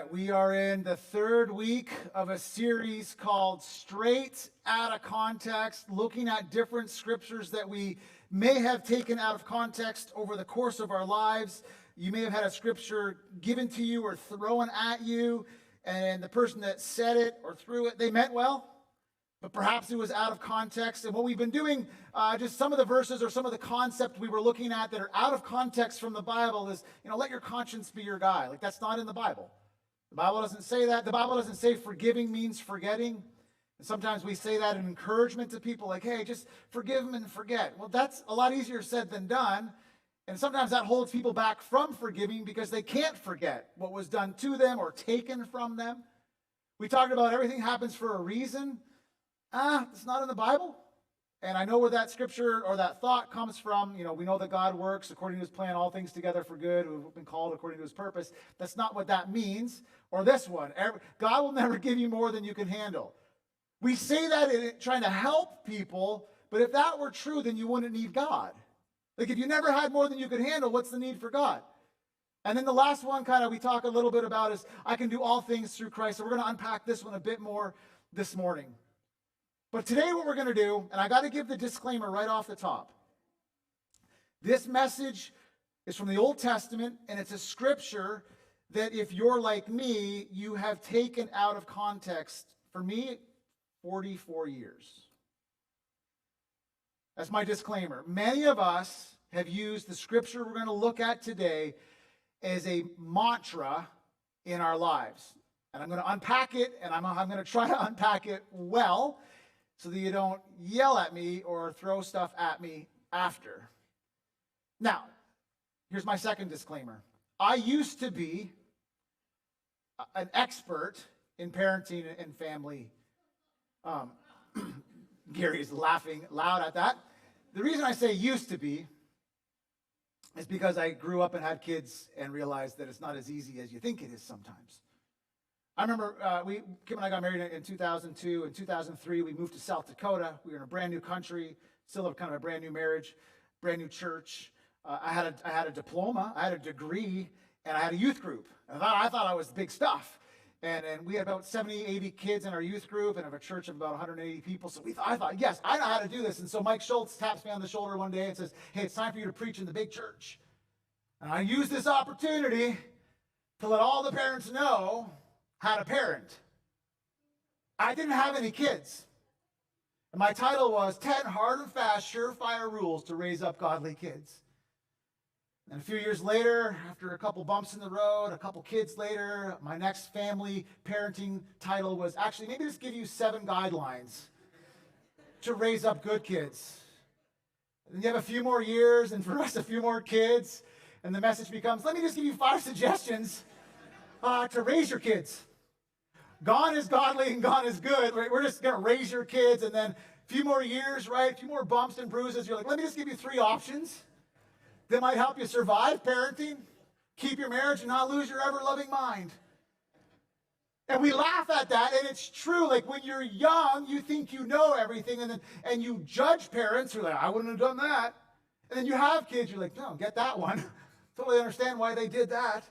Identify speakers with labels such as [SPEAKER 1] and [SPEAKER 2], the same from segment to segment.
[SPEAKER 1] right, we are in the third week of a series called Straight Out of Context, looking at different scriptures that we may have taken out of context over the course of our lives. You may have had a scripture given to you or thrown at you, and the person that said it or threw it, they meant well, but perhaps it was out of context. And what we've been doing, just some of the verses or some of the concepts we were looking at that are out of context from the Bible is, let your conscience be your guide. Like, that's not in the Bible. The Bible doesn't say that. The Bible doesn't say forgiving means forgetting. And sometimes we say that in encouragement to people, like, hey, just forgive them and forget. Well, that's a lot easier said than done. And sometimes that holds people back from forgiving because they can't forget what was done to them or taken from them. We talked about everything happens for a reason. It's not in the Bible. And I know where that scripture or that thought comes from. We know that God works according to his plan, all things together for good, who have been called according to his purpose. That's not what that means. Or this one, God will never give you more than you can handle. We say that in trying to help people, but if that were true, then you wouldn't need God. Like, if you never had more than you could handle, what's the need for God? And then the last one we talk a little bit about is I can do all things through Christ. So we're going to unpack this one a bit more this morning. But today what we're going to do, and I got to give the disclaimer right off the top. This message is from the Old Testament, and it's a scripture that if you're like me, you have taken out of context. For me, 44 years. That's my disclaimer. Many of us have used the scripture we're going to look at today as a mantra in our lives. And I'm going to unpack it, and I'm going to try to unpack it well, so that you don't yell at me or throw stuff at me after. Now, here's my second disclaimer. I used to be an expert in parenting and family. Gary's laughing loud at that. The reason I say used to be is because I grew up and had kids and realized that it's not as easy as you think it is sometimes. I remember Kim and I got married in 2002. In 2003, we moved to South Dakota. We were in a brand new country, still have kind of a brand new marriage, brand new church. I had a diploma, I had a degree, and I had a youth group. And I thought I was big stuff. And we had about 70, 80 kids in our youth group and have a church of about 180 people. So I thought, yes, I know how to do this. And so Mike Schultz taps me on the shoulder one day and says, hey, it's time for you to preach in the big church. And I used this opportunity to let all the parents know how to parent. I didn't have any kids. And my title was 10 Hard and Fast Surefire Rules to Raise Up Godly Kids. And a few years later, after a couple bumps in the road, a couple kids later, my next family parenting title was actually maybe just give you 7 guidelines to raise up good kids. And then you have a few more years, and for us, a few more kids, and the message becomes, let me just give you 5 suggestions to raise your kids. Gone is godly and gone is good. We're just going to raise your kids, and then a few more years, right? A few more bumps and bruises. You're like, let me just give you 3 options that might help you survive parenting, keep your marriage, and not lose your ever-loving mind. And we laugh at that, and it's true. Like, when you're young, you think you know everything, and you judge parents. You're like, I wouldn't have done that. And then you have kids. You're like, no, get that one. Totally understand why they did that.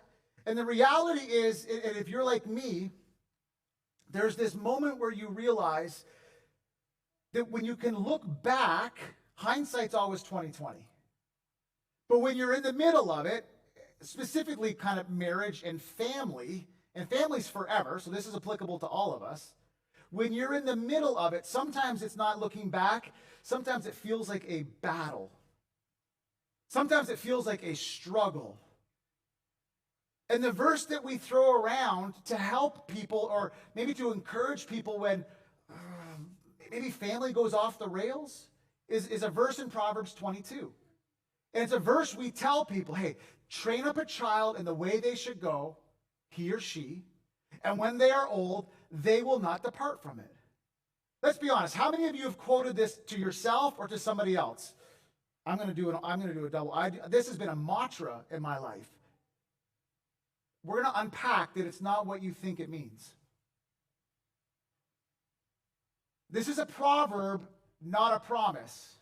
[SPEAKER 1] And the reality is, and if you're like me, there's this moment where you realize that when you can look back, hindsight's always 20/20. But when you're in the middle of it, specifically kind of marriage and family's forever, so this is applicable to all of us. When you're in the middle of it, sometimes it's not looking back. Sometimes it feels like a battle. Sometimes it feels like a struggle. And the verse that we throw around to help people or maybe to encourage people when maybe family goes off the rails is a verse in Proverbs 22. And it's a verse we tell people, hey, train up a child in the way they should go, he or she, and when they are old, they will not depart from it. Let's be honest. How many of you have quoted this to yourself or to somebody else? I'm going to do a double. This has been a mantra in my life. We're going to unpack that it's not what you think it means. This is a proverb, not a promise.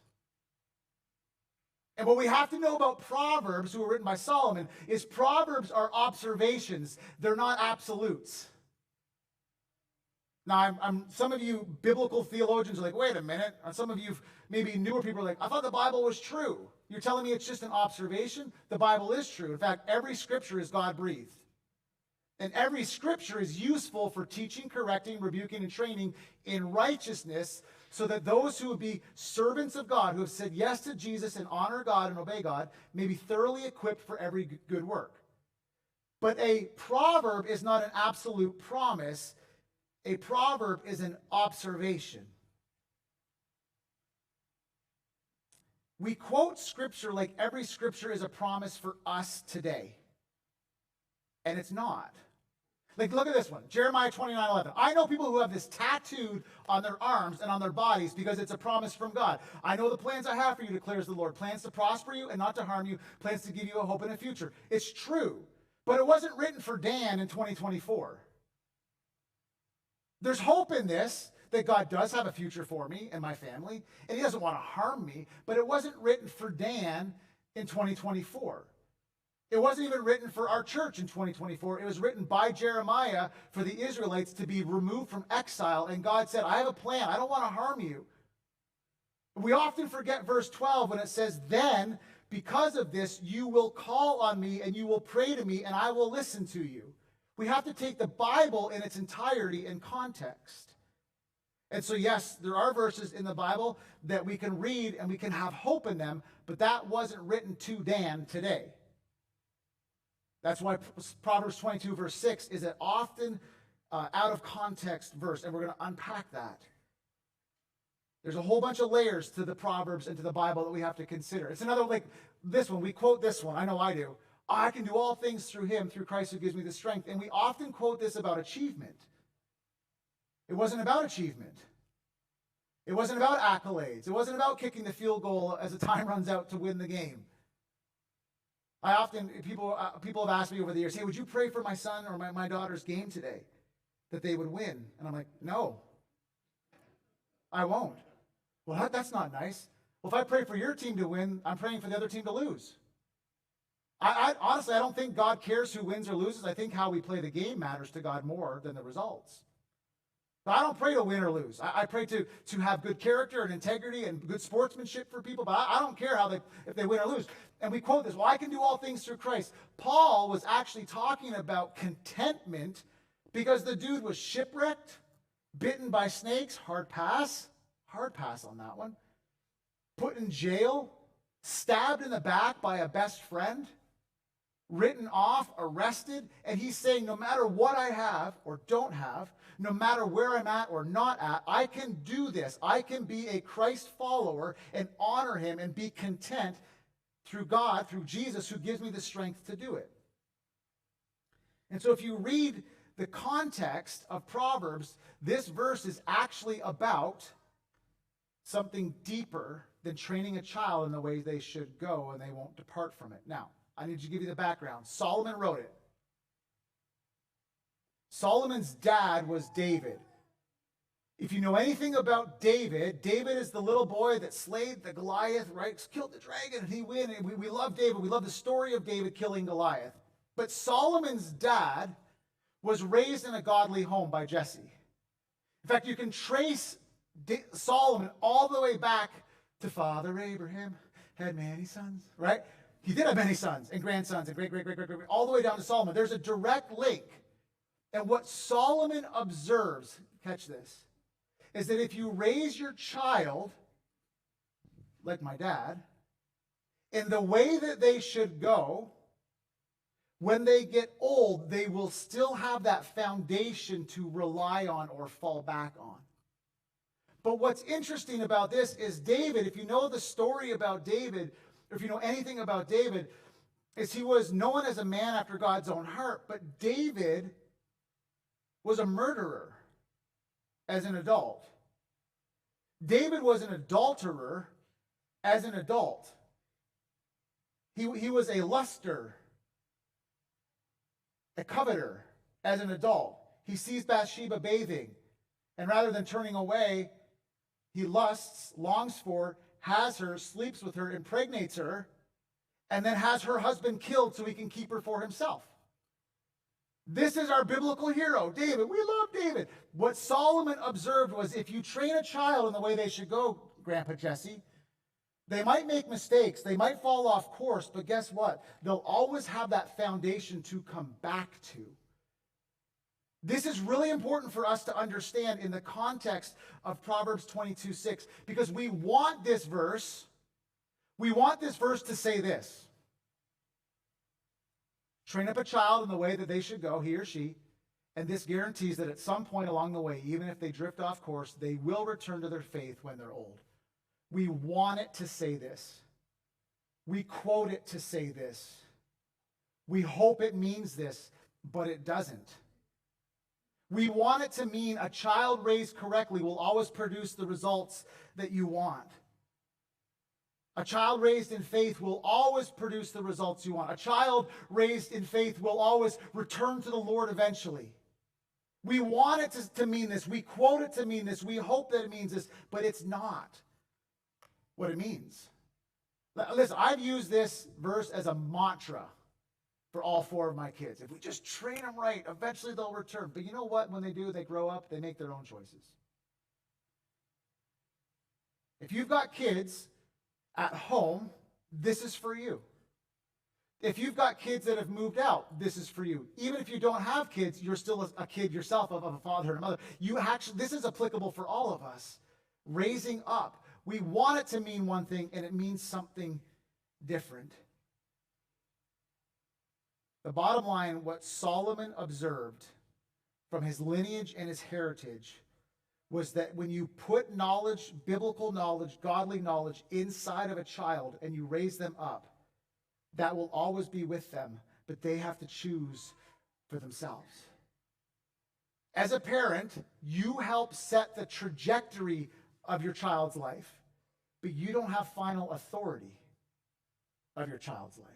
[SPEAKER 1] And what we have to know about Proverbs, who were written by Solomon, is Proverbs are observations. They're not absolutes. Now, some of you biblical theologians are like, wait a minute. And some of you, maybe newer people, are like, I thought the Bible was true. You're telling me it's just an observation? The Bible is true. In fact, every scripture is God-breathed. And every scripture is useful for teaching, correcting, rebuking, and training in righteousness, so that those who would be servants of God, who have said yes to Jesus and honor God and obey God, may be thoroughly equipped for every good work. But a proverb is not an absolute promise. A proverb is an observation. We quote scripture like every scripture is a promise for us today. And it's not. Like, look at this one, Jeremiah 29:11. I know people who have this tattooed on their arms and on their bodies because it's a promise from God. I know the plans I have for you, declares the Lord. Plans to prosper you and not to harm you. Plans to give you a hope and a future. It's true. But it wasn't written for Dan in 2024. There's hope in this, that God does have a future for me and my family, and he doesn't want to harm me, but it wasn't written for Dan in 2024. It wasn't even written for our church in 2024. It was written by Jeremiah for the Israelites to be removed from exile, and God said, I have a plan. I don't want to harm you. We often forget verse 12 when it says, then, because of this, you will call on me and you will pray to me and I will listen to you. We have to take the Bible in its entirety in context. And so, yes, there are verses in the Bible that we can read and we can have hope in them, but that wasn't written to Dan today. That's why Proverbs 22, verse 6 is an often out of context verse, and we're going to unpack that. There's a whole bunch of layers to the Proverbs and to the Bible that we have to consider. It's another, like this one. We quote this one. I know I do. I can do all things through him, through Christ who gives me the strength. And we often quote this about achievement. It wasn't about achievement. It wasn't about accolades. It wasn't about kicking the field goal as the time runs out to win the game. I often, people have asked me over the years, hey, would you pray for my son or my daughter's game today, that they would win? And I'm like, no, I won't. Well, that's not nice. Well, if I pray for your team to win, I'm praying for the other team to lose. I honestly, I don't think God cares who wins or loses. I think how we play the game matters to God more than the results. But I don't pray to win or lose. I pray to have good character and integrity and good sportsmanship for people, but I don't care if they win or lose. And we quote this, well, I can do all things through Christ. Paul was actually talking about contentment because the dude was shipwrecked, bitten by snakes, hard pass on that one, put in jail, stabbed in the back by a best friend, written off, arrested, and he's saying no matter what I have or don't have, no matter where I'm at or not at, I can do this. I can be a Christ follower and honor him and be content through God, through Jesus, who gives me the strength to do it. And so if you read the context of Proverbs, this verse is actually about something deeper than training a child in the way they should go and they won't depart from it. Now, I need to give you the background. Solomon wrote it. Solomon's dad was David. If you know anything about David, David is the little boy that slayed the Goliath, right? Killed the dragon and he win. And we love David. We love the story of David killing Goliath. But Solomon's dad was raised in a godly home by Jesse. In fact, you can trace Solomon all the way back to Father Abraham had many sons, right? He did have many sons and grandsons and great, all the way down to Solomon. There's a direct link. And what Solomon observes, catch this, is that if you raise your child, like my dad, in the way that they should go, when they get old, they will still have that foundation to rely on or fall back on. But what's interesting about this is David, if you know the story about David, or if you know anything about David, is he was known as a man after God's own heart, but David was a murderer as an adult. David was an adulterer as an adult. He was a luster, a coveter as an adult. He sees Bathsheba bathing, and rather than turning away, he lusts, longs for, has her, sleeps with her, impregnates her, and then has her husband killed so he can keep her for himself. This is our biblical hero, David. We love David. What Solomon observed was, if you train a child in the way they should go, Grandpa Jesse, they might make mistakes, they might fall off course, but guess what? They'll always have that foundation to come back to. This is really important for us to understand in the context of Proverbs 22:6, because we want this verse to say this. Train up a child in the way that they should go, he or she, and this guarantees that at some point along the way, even if they drift off course, they will return to their faith when they're old. We want it to say this. We quote it to say this. We hope it means this, but it doesn't. We want it to mean a child raised correctly will always produce the results that you want. A child raised in faith will always produce the results you want. A child raised in faith will always return to the Lord eventually. We want it to mean this. We quote it to mean this. We hope that it means this, but it's not what it means. Listen, I've used this verse as a mantra for all 4 of my kids. If we just train them right, eventually they'll return. But you know what? When they do, they grow up, they make their own choices. If you've got kids at home, this is for you. If you've got kids that have moved out, this is for you. Even if you don't have kids, you're still a kid yourself of a father and a mother. This is applicable for all of us. Raising up. We want it to mean one thing, and it means something different. The bottom line, what Solomon observed from his lineage and his heritage was that when you put knowledge, biblical knowledge, godly knowledge inside of a child and you raise them up, that will always be with them, but they have to choose for themselves. As a parent, you help set the trajectory of your child's life, but you don't have final authority of your child's life.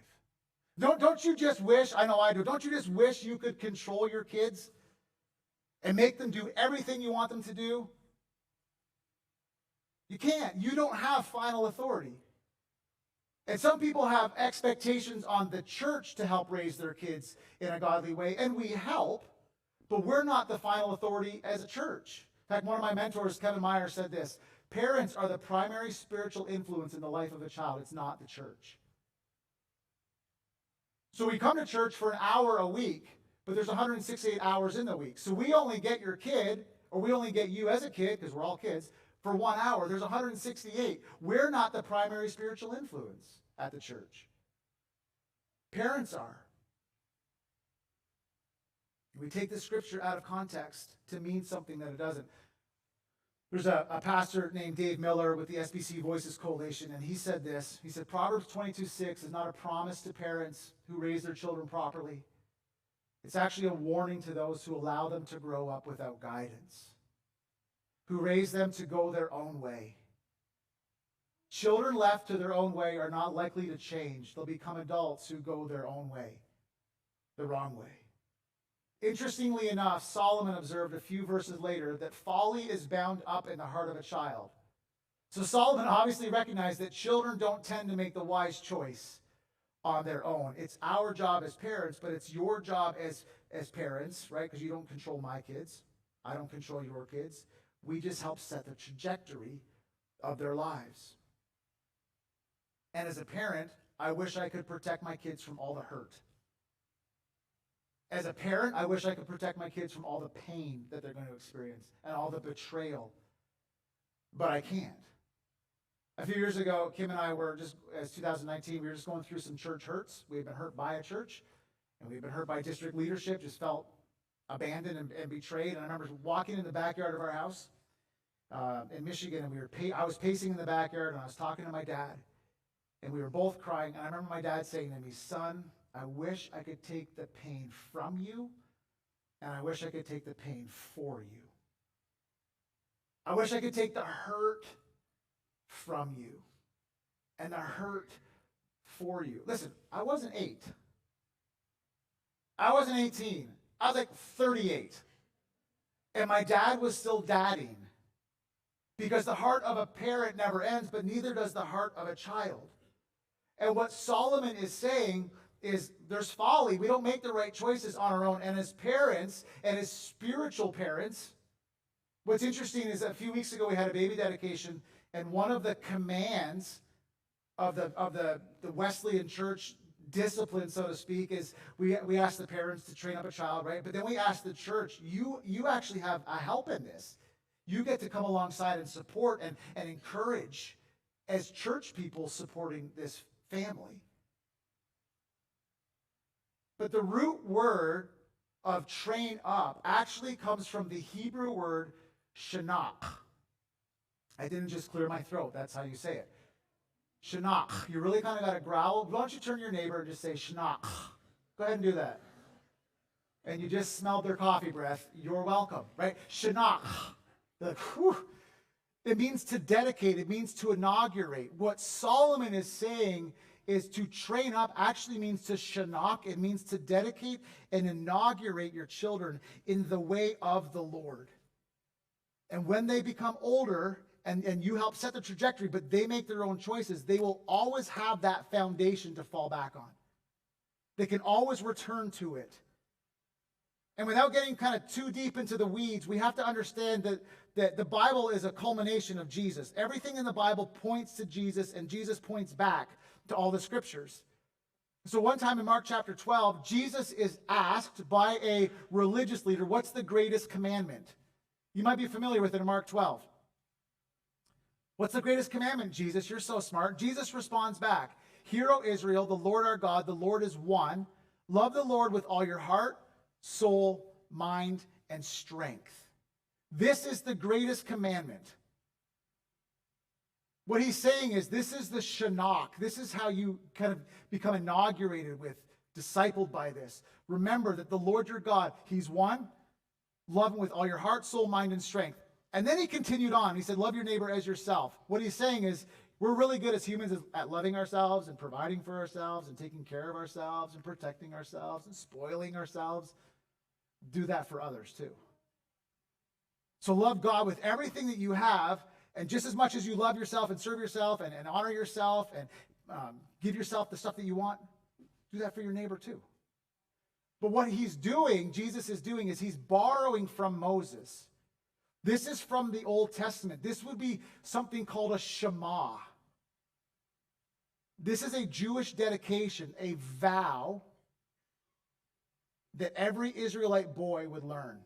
[SPEAKER 1] Don't you just wish, I know I do, don't you just wish you could control your kids and make them do everything you want them to do? You can't. You don't have final authority. And some people have expectations on the church to help raise their kids in a godly way, and we help, but we're not the final authority as a church. In fact, one of my mentors, Kevin Meyer, said this: parents are the primary spiritual influence in the life of a child. It's not the church. So we come to church for an hour a week, but there's 168 hours in the week. So we only get your kid, or we only get you as a kid, because we're all kids, for 1 hour. There's 168. We're not the primary spiritual influence at the church. Parents are. We take the scripture out of context to mean something that it doesn't. There's a pastor named Dave Miller with the SBC Voices Coalition, and he said this. He said, Proverbs 22:6 is not a promise to parents who raise their children properly. It's actually a warning to those who allow them to grow up without guidance, who raise them to go their own way. Children left to their own way are not likely to change. They'll become adults who go their own way, the wrong way. Interestingly enough, Solomon observed a few verses later that folly is bound up in the heart of a child. So Solomon obviously recognized that children don't tend to make the wise choice on their own. It's our job as parents, but it's your job as parents, right? Because you don't control my kids. I don't control your kids. We just help set the trajectory of their lives. And as a parent, I wish I could protect my kids from all the hurt. As a parent, I wish I could protect my kids from all the pain that they're going to experience and all the betrayal. But I can't. A few years ago, Kim and I were just, as 2019, we were just going through some church hurts. We had been hurt by a church, and we had been hurt by district leadership, just felt abandoned and betrayed. And I remember walking in the backyard of our house in Michigan, and I was pacing in the backyard, and I was talking to my dad, and we were both crying. And I remember my dad saying to me, son, I wish I could take the pain from you, and I wish I could take the pain for you. I wish I could take the hurt from you and the hurt for you. Listen, I wasn't 8. I wasn't 18. I was like 38. And my dad was still dadding Because the heart of a parent never ends, but neither does the heart of a child. And what Solomon is saying is there's folly. We don't make the right choices on our own. And as parents and as spiritual parents, what's interesting is a few weeks ago we had a baby dedication, and one of the commands of the Wesleyan church discipline, so to speak, is we ask the parents to train up a child, right? But then we ask the church, you actually have a help in this. You get to come alongside and support and encourage as church people supporting this family. But the root word of train up actually comes from the Hebrew word shanach. I didn't just clear my throat. That's how you say it. Shanach. You really kind of got to growl. Why don't you turn to your neighbor and just say shanach? Go ahead and do that. And you just smelled their coffee breath. You're welcome, right? Shanach. It means to dedicate. It means to inaugurate. What Solomon is saying is to train up actually means to shanach. It means to dedicate and inaugurate your children in the way of the Lord. And when they become older, and you help set the trajectory, but they make their own choices, they will always have that foundation to fall back on. They can always return to it. And without getting kind of too deep into the weeds, we have to understand that the Bible is a culmination of Jesus. Everything in the Bible points to Jesus, and Jesus points back to all the scriptures. So one time in Mark chapter 12, Jesus is asked by a religious leader, what's the greatest commandment? You might be familiar with it in Mark 12. What's the greatest commandment, Jesus? You're so smart. Jesus responds back, Hear, O Israel, the Lord our God, the Lord is one. Love the Lord with all your heart, soul, mind, and strength. This is the greatest commandment. What he's saying is this is the shanach. This is how you kind of become inaugurated with, discipled by this. Remember that the Lord your God, he's one. Love him with all your heart, soul, mind, and strength. And then he continued on. He said, love your neighbor as yourself. What he's saying is we're really good as humans at loving ourselves and providing for ourselves and taking care of ourselves and protecting ourselves and spoiling ourselves. Do that for others too. So love God with everything that you have, and just as much as you love yourself and serve yourself and honor yourself and give yourself the stuff that you want, do that for your neighbor too. But what he's doing, Jesus is doing, is he's borrowing from Moses. This is from the Old Testament. This would be something called a Shema. This is a Jewish dedication, a vow that every Israelite boy would learn.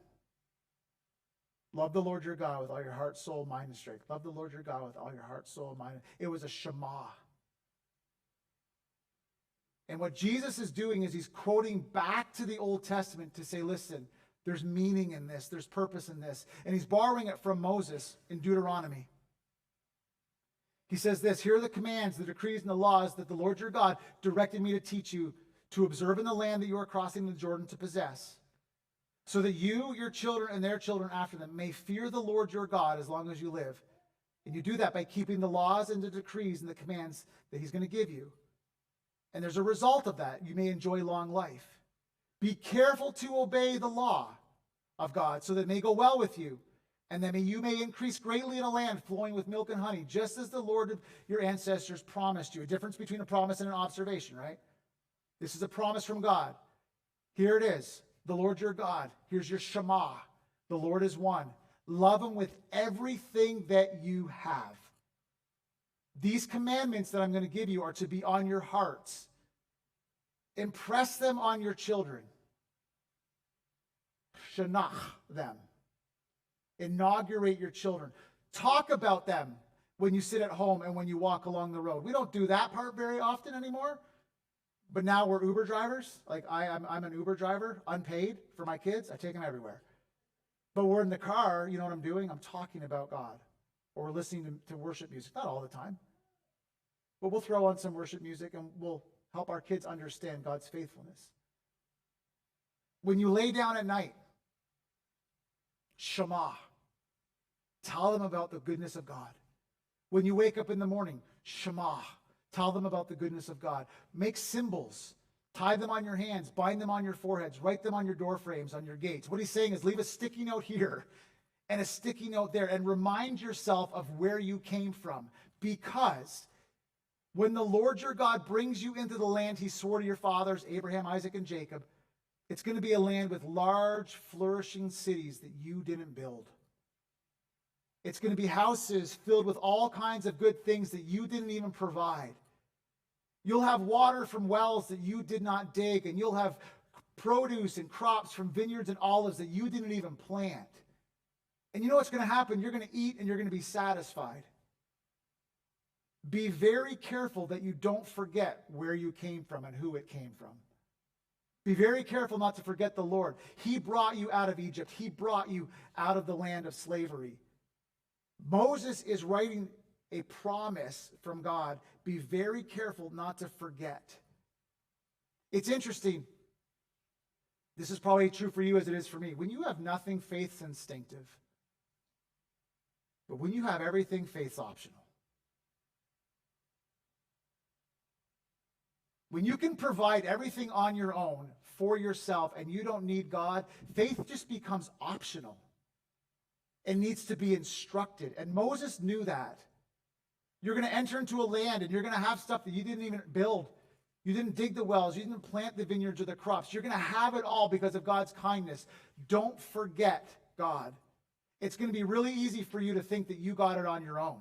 [SPEAKER 1] Love the Lord your God with all your heart, soul, mind, and strength. Love the Lord your God with all your heart, soul, and mind. It was a Shema. And what Jesus is doing is he's quoting back to the Old Testament to say, listen, there's meaning in this. There's purpose in this. And he's borrowing it from Moses in Deuteronomy. He says this, here are the commands, the decrees, and the laws that the Lord your God directed me to teach you to observe in the land that you are crossing the Jordan to possess, so that you, your children, and their children after them may fear the Lord your God as long as you live. And you do that by keeping the laws and the decrees and the commands that he's going to give you. And there's a result of that. You may enjoy long life. Be careful to obey the law of God so that it may go well with you, and that you may increase greatly in a land flowing with milk and honey, just as the Lord of your ancestors promised you. A difference between a promise and an observation, right? This is a promise from God. Here it is. The Lord your God. Here's your Shema. The Lord is one. Love him with everything that you have. These commandments that I'm going to give you are to be on your hearts. Impress them on your children. Shanach them. Inaugurate your children. Talk about them when you sit at home and when you walk along the road. We don't do that part very often anymore. But now we're Uber drivers. Like I'm an Uber driver, unpaid for my kids. I take them everywhere. But we're in the car, you know what I'm doing? I'm talking about God. Or we're listening to worship music. Not all the time. But we'll throw on some worship music and we'll help our kids understand God's faithfulness. When you lay down at night, Shema. Tell them about the goodness of God. When you wake up in the morning, Shema. Tell them about the goodness of God. Make symbols. Tie them on your hands. Bind them on your foreheads. Write them on your door frames, on your gates. What he's saying is leave a sticky note here and a sticky note there, and remind yourself of where you came from. Because when the Lord your God brings you into the land he swore to your fathers, Abraham, Isaac, and Jacob, it's going to be a land with large, flourishing cities that you didn't build. It's going to be houses filled with all kinds of good things that you didn't even provide. You'll have water from wells that you did not dig, and you'll have produce and crops from vineyards and olives that you didn't even plant. And you know what's going to happen? You're going to eat and you're going to be satisfied. Be very careful that you don't forget where you came from and who it came from. Be very careful not to forget the Lord. He brought you out of Egypt. He brought you out of the land of slavery. Moses is writing a promise from God. Be very careful not to forget. It's interesting. This is probably true for you as it is for me. When you have nothing, faith's instinctive. But when you have everything, faith's optional. When you can provide everything on your own for yourself and you don't need God, faith just becomes optional. It needs to be instructed. And Moses knew that. You're going to enter into a land and you're going to have stuff that you didn't even build. You didn't dig the wells. You didn't plant the vineyards or the crops. You're going to have it all because of God's kindness. Don't forget God. It's going to be really easy for you to think that you got it on your own.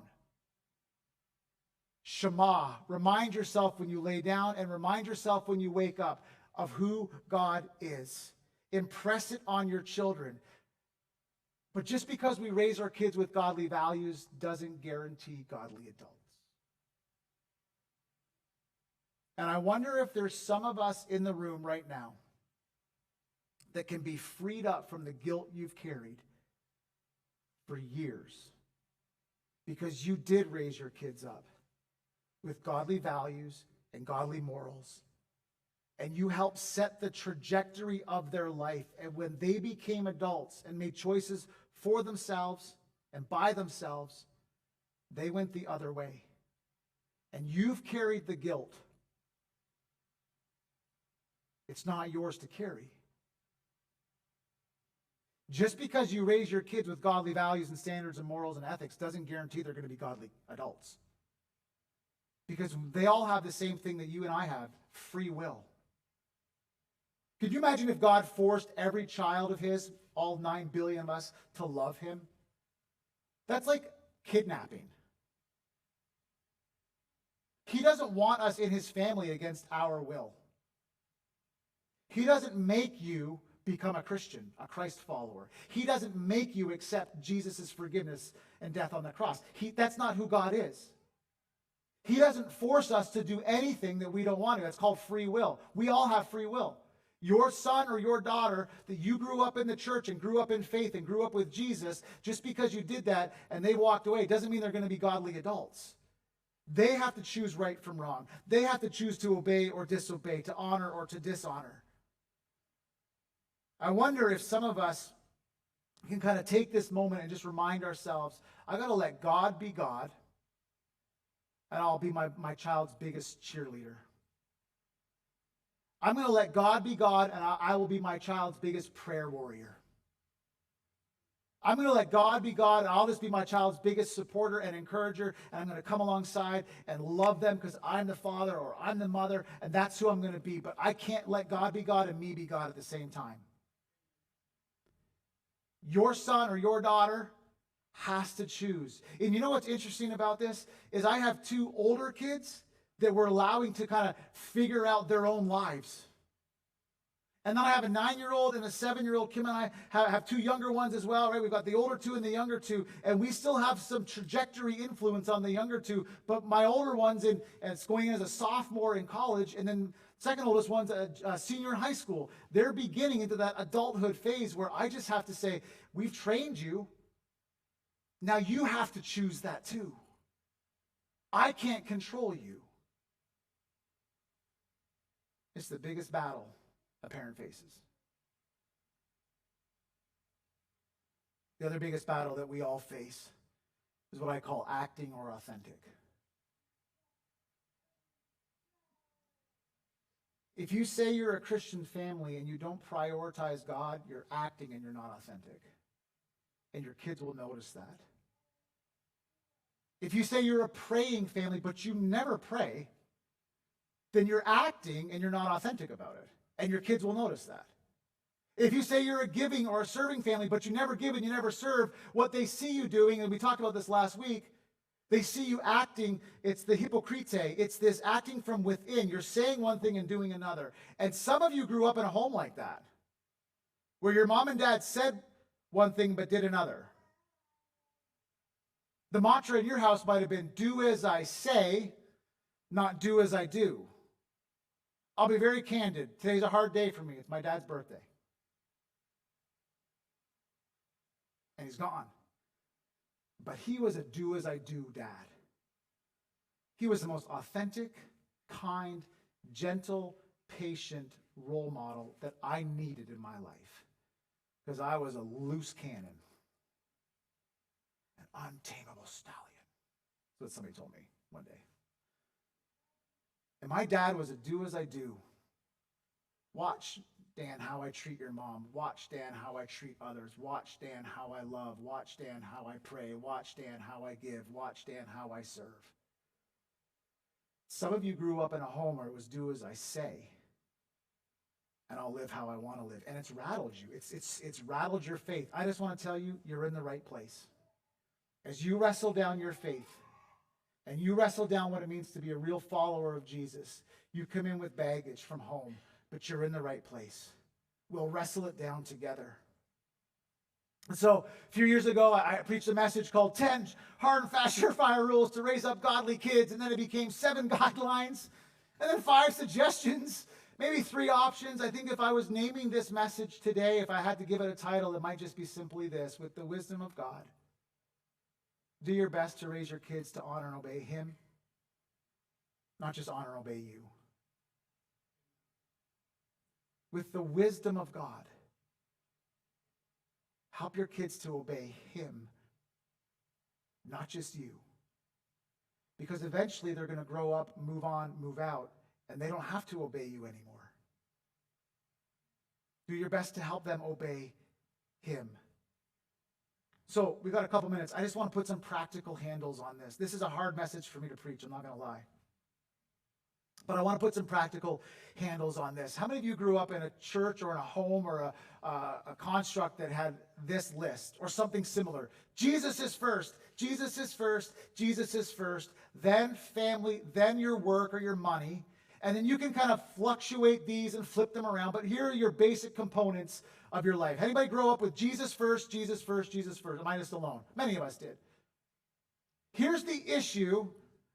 [SPEAKER 1] Shema. Remind yourself when you lay down and remind yourself when you wake up of who God is. Impress it on your children. But just because we raise our kids with godly values doesn't guarantee godly adults. And I wonder if there's some of us in the room right now that can be freed up from the guilt you've carried for years because you did raise your kids up with godly values and godly morals. And you helped set the trajectory of their life. And when they became adults and made choices for themselves and by themselves, they went the other way. And you've carried the guilt. It's not yours to carry. Just because you raise your kids with godly values and standards and morals and ethics doesn't guarantee they're going to be godly adults. Because they all have the same thing that you and I have, free will. Could you imagine if God forced every child of his, all 9 billion of us, to love him? That's like kidnapping. He doesn't want us in his family against our will. He doesn't make you become a Christian, a Christ follower. He doesn't make you accept Jesus' forgiveness and death on the cross. That's not who God is. He doesn't force us to do anything that we don't want to. That's called free will. We all have free will. Your son or your daughter that you grew up in the church and grew up in faith and grew up with Jesus, just because you did that and they walked away doesn't mean they're going to be godly adults. They have to choose right from wrong. They have to choose to obey or disobey, to honor or to dishonor. I wonder if some of us can kind of take this moment and just remind ourselves, I got to let God be God, and I'll be my child's biggest cheerleader. I'm going to let God be God, and I will be my child's biggest prayer warrior. I'm going to let God be God, and I'll just be my child's biggest supporter and encourager, and I'm going to come alongside and love them because I'm the father or I'm the mother, and that's who I'm going to be. But I can't let God be God and me be God at the same time. Your son or your daughter has to choose. And you know what's interesting about this is I have 2 older kids that we're allowing to kind of figure out their own lives. And then I have a 9-year-old and a 7-year-old. Kim and I have 2 younger ones as well, right? We've got the older 2 and the younger 2, and we still have some trajectory influence on the younger 2. But my older one's it's going as a sophomore in college, and then second oldest one's a senior in high school. They're beginning into that adulthood phase where I just have to say, we've trained you. Now you have to choose that too. I can't control you. It's the biggest battle a parent faces. The other biggest battle that we all face is what I call acting or authentic. If you say you're a Christian family and you don't prioritize God, you're acting and you're not authentic. and your kids will notice that. If you say you're a praying family, but you never pray, then you're acting and you're not authentic about it. And your kids will notice that. If you say you're a giving or a serving family, but you never give and you never serve, what they see you doing, and we talked about this last week, they see you acting, it's the hypocrite, it's this acting from within. You're saying one thing and doing another. And some of you grew up in a home like that, where your mom and dad said one thing but did another. The mantra in your house might have been, do as I say, not do as I do. I'll be very candid. Today's a hard day for me. It's my dad's birthday. And he's gone. But he was a do as I do dad. He was the most authentic, kind, gentle, patient role model that I needed in my life. Because I was a loose cannon. An untamable stallion. That's what somebody told me one day. And my dad was a do as I do. Watch, Dan, how I treat your mom. Watch, Dan, how I treat others. Watch, Dan, how I love. Watch, Dan, how I pray. Watch, Dan, how I give. Watch, Dan, how I serve. Some of you grew up in a home where it was do as I say, and I'll live how I want to live. And it's rattled you. It's rattled your faith. I just want to tell you, you're in the right place. As you wrestle down your faith, and you wrestle down what it means to be a real follower of Jesus, you come in with baggage from home, but you're in the right place. We'll wrestle it down together. And so a few years ago, I preached a message called 10 hard and fast surefire rules to raise up godly kids. And then it became 7 guidelines and then 5 suggestions, maybe 3 options. I think if I was naming this message today, if I had to give it a title, it might just be simply this: with the wisdom of God, do your best to raise your kids to honor and obey him, not just honor and obey you. With the wisdom of God, help your kids to obey him, not just you. Because eventually they're going to grow up, move on, move out, and they don't have to obey you anymore. Do your best to help them obey him. So we've got a couple minutes. I just want to put some practical handles on this. This is a hard message for me to preach, I'm not going to lie. But I want to put some practical handles on this. How many of you grew up in a church or in a home or a construct that had this list or something similar? Jesus is first, Jesus is first, Jesus is first, then family, then your work or your money. And then you can kind of fluctuate these and flip them around. But here are your basic components of your life. Anybody grow up with Jesus first, Jesus first, Jesus first? Am I just alone? Many of us did. Here's the issue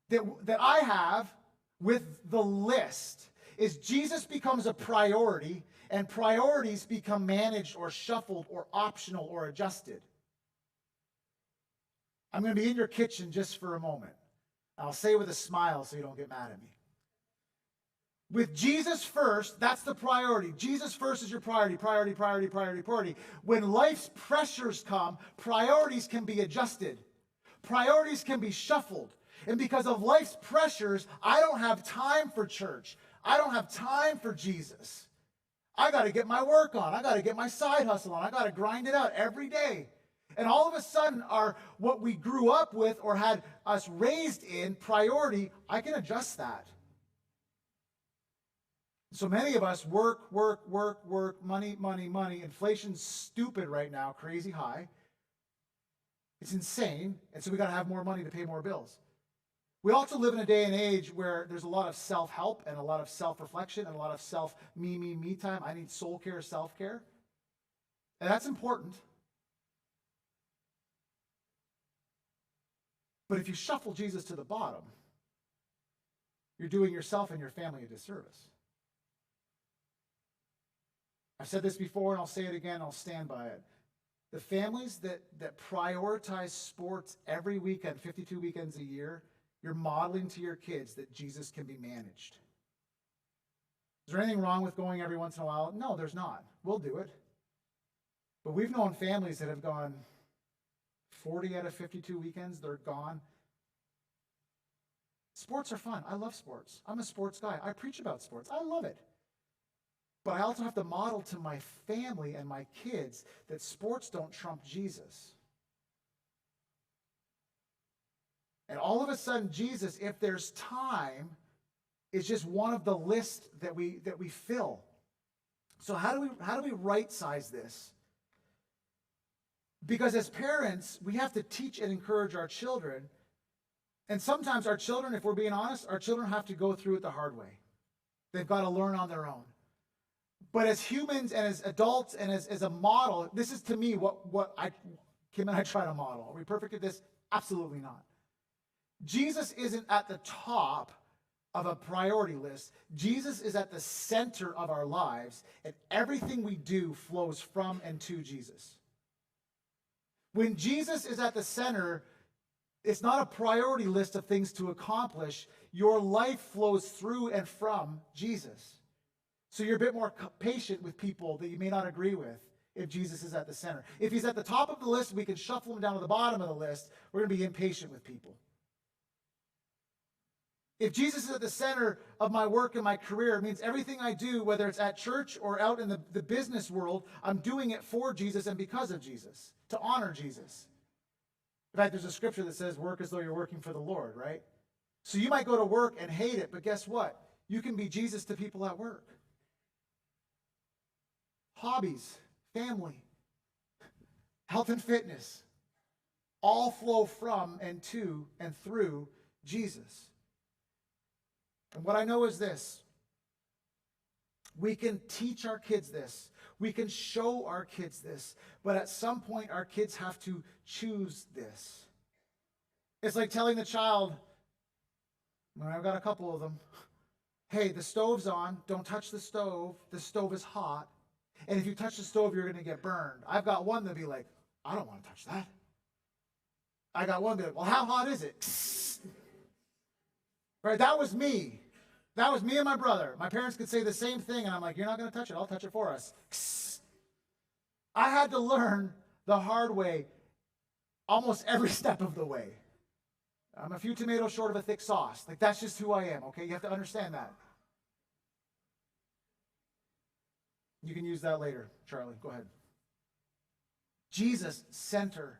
[SPEAKER 1] that I have with the list is Jesus becomes a priority and priorities become managed or shuffled or optional or adjusted. I'm going to be in your kitchen just for a moment. I'll say it with a smile so you don't get mad at me. With Jesus first, that's the priority. Jesus first is your priority, priority, priority, priority, priority. When life's pressures come, priorities can be adjusted. Priorities can be shuffled. And because of life's pressures, I don't have time for church. I don't have time for Jesus. I got to get my work on. I got to get my side hustle on. I got to grind it out every day. And all of a sudden, what we grew up with or had us raised in priority, I can adjust that. So many of us work, money, money, money. Inflation's stupid right now, crazy high. It's insane. And so we got to have more money to pay more bills. We also live in a day and age where there's a lot of self-help and a lot of self-reflection and a lot of me time. I need soul care, self-care. And that's important. But if you shuffle Jesus to the bottom, you're doing yourself and your family a disservice. I've said this before and I'll say it again, I'll stand by it. The families that prioritize sports every weekend, 52 weekends a year, you're modeling to your kids that Jesus can be managed. Is there anything wrong with going every once in a while? No, there's not. We'll do it. But we've known families that have gone 40 out of 52 weekends, they're gone. Sports are fun. I love sports. I'm a sports guy. I preach about sports. I love it. But I also have to model to my family and my kids that sports don't trump Jesus. And all of a sudden, Jesus, if there's time, is just one of the lists that we fill. So how do we right size this? Because as parents, we have to teach and encourage our children. And sometimes our children, if we're being honest, our children have to go through it the hard way. They've got to learn on their own. But as humans and as adults and as a model, this is to me what Kim and I try to model. Are we perfect at this? Absolutely not. Jesus isn't at the top of a priority list. Jesus is at the center of our lives, and everything we do flows from and to Jesus. When Jesus is at the center, it's not a priority list of things to accomplish. Your life flows through and from Jesus. So you're a bit more patient with people that you may not agree with if Jesus is at the center. If he's at the top of the list, we can shuffle him down to the bottom of the list. We're going to be impatient with people. If Jesus is at the center of my work and my career, it means everything I do, whether it's at church or out in the business world, I'm doing it for Jesus and because of Jesus, to honor Jesus. In fact, there's a scripture that says, work as though you're working for the Lord, right? So you might go to work and hate it, but guess what? You can be Jesus to people at work. Hobbies, family, health and fitness, all flow from and to and through Jesus. And what I know is this. We can teach our kids this. We can show our kids this. But at some point, our kids have to choose this. It's like telling the child, well, I've got a couple of them, hey, the stove's on. Don't touch the stove. The stove is hot. And if you touch the stove, you're going to get burned. I've got one that'll be like, I don't want to touch that. I got one that'll be like, well, how hot is it? Right? That was me. That was me and my brother. My parents could say the same thing, and I'm like, you're not going to touch it. I'll touch it for us. I had to learn the hard way almost every step of the way. I'm a few tomatoes short of a thick sauce. Like, that's just who I am, okay? You have to understand that. You can use that later, Charlie. Go ahead. Jesus, center.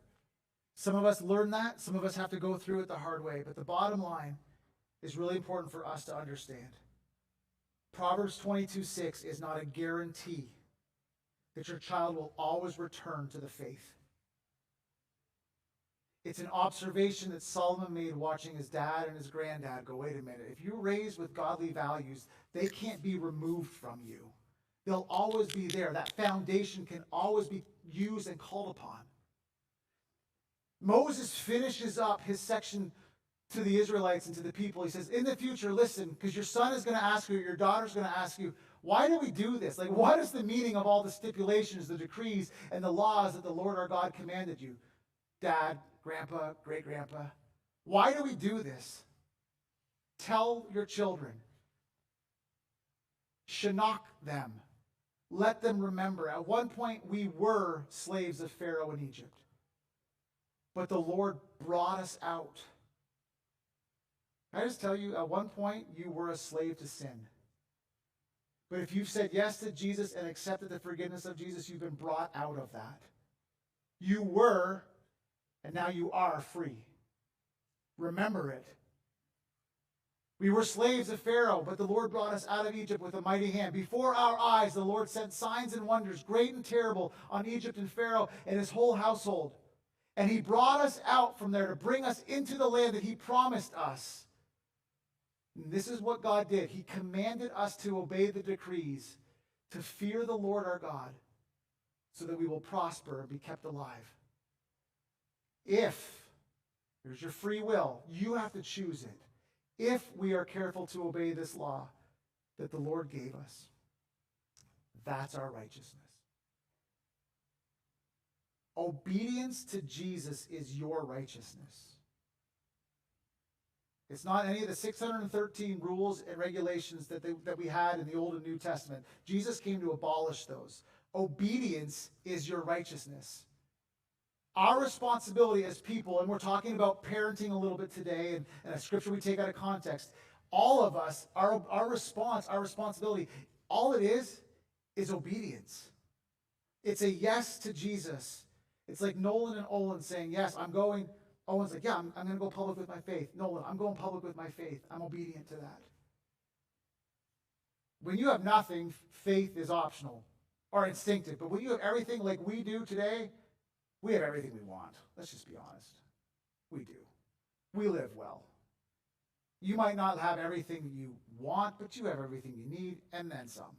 [SPEAKER 1] Some of us learn that. Some of us have to go through it the hard way. But the bottom line is really important for us to understand. Proverbs 22:6 is not a guarantee that your child will always return to the faith. It's an observation that Solomon made watching his dad and his granddad go, wait a minute, if you're raised with godly values, they can't be removed from you. They'll always be there. That foundation can always be used and called upon. Moses finishes up his section to the Israelites and to the people. He says, in the future, listen, because your son is going to ask you, your daughter's going to ask you, why do we do this? Like, what is the meaning of all the stipulations, the decrees, and the laws that the Lord our God commanded you? Dad, grandpa, great-grandpa, why do we do this? Tell your children. Shanach them. Let them remember. At one point, we were slaves of Pharaoh in Egypt. But the Lord brought us out. Can I just tell you, at one point, you were a slave to sin. But if you've said yes to Jesus and accepted the forgiveness of Jesus, you've been brought out of that. You were, and now you are free. Remember it. We were slaves of Pharaoh, but the Lord brought us out of Egypt with a mighty hand. Before our eyes, the Lord sent signs and wonders, great and terrible, on Egypt and Pharaoh and his whole household. And he brought us out from there to bring us into the land that he promised us. And this is what God did. He commanded us to obey the decrees, to fear the Lord our God, so that we will prosper and be kept alive. If, here's your free will, you have to choose it. If we are careful to obey this law that the Lord gave us, that's our righteousness. Obedience to Jesus is your righteousness. It's not any of the 613 rules and regulations that we had in the Old and New Testament. Jesus came to abolish those. Obedience is your righteousness. Our responsibility as people, and we're talking about parenting a little bit today, and a scripture we take out of context, all of us, our response, our responsibility, all it is obedience. It's a yes to Jesus. It's like Nolan and Olin saying, yes, I'm going, Owen's like, yeah, I'm going to go public with my faith. Nolan, I'm going public with my faith. I'm obedient to that. When you have nothing, faith is optional or instinctive. But when you have everything like we do today, we have everything we want. Let's just be honest. We do. We live well. You might not have everything you want, but you have everything you need and then some.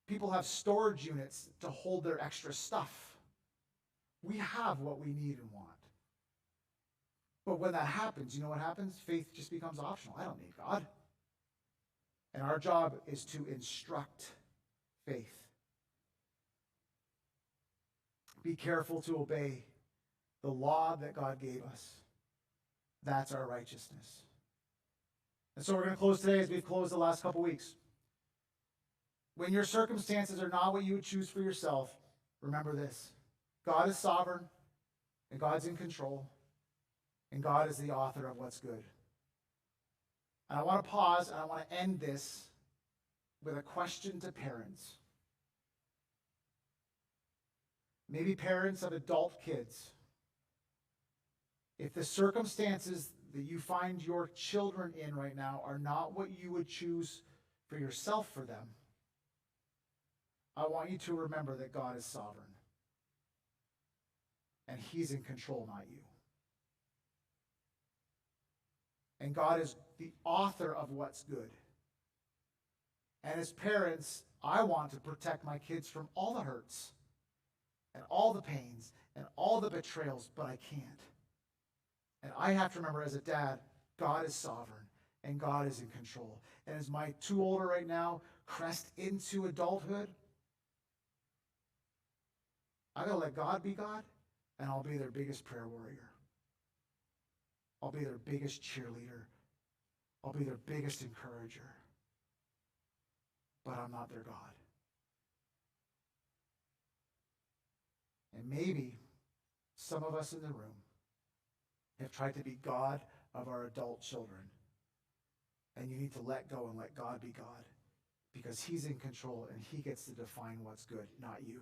[SPEAKER 1] People have storage units to hold their extra stuff. We have what we need and want. But when that happens, you know what happens? Faith just becomes optional. I don't need God. And our job is to instruct faith. Be careful to obey the law that God gave us. That's our righteousness. And so we're going to close today as we've closed the last couple weeks. When your circumstances are not what you would choose for yourself, remember this. God is sovereign, and God's in control, and God is the author of what's good. And I want to pause, and I want to end this with a question to parents. Maybe parents of adult kids. If the circumstances that you find your children in right now are not what you would choose for yourself for them, I want you to remember that God is sovereign. And He's in control, not you. And God is the author of what's good. And as parents, I want to protect my kids from all the hurts and all the pains and all the betrayals, but I can't. And I have to remember as a dad, God is sovereign and God is in control. And as my two older right now crest into adulthood, I gotta let God be God, and I'll be their biggest prayer warrior. I'll be their biggest cheerleader. I'll be their biggest encourager. But I'm not their God. And maybe some of us in the room have tried to be God of our adult children. And you need to let go and let God be God, because He's in control and He gets to define what's good, not you.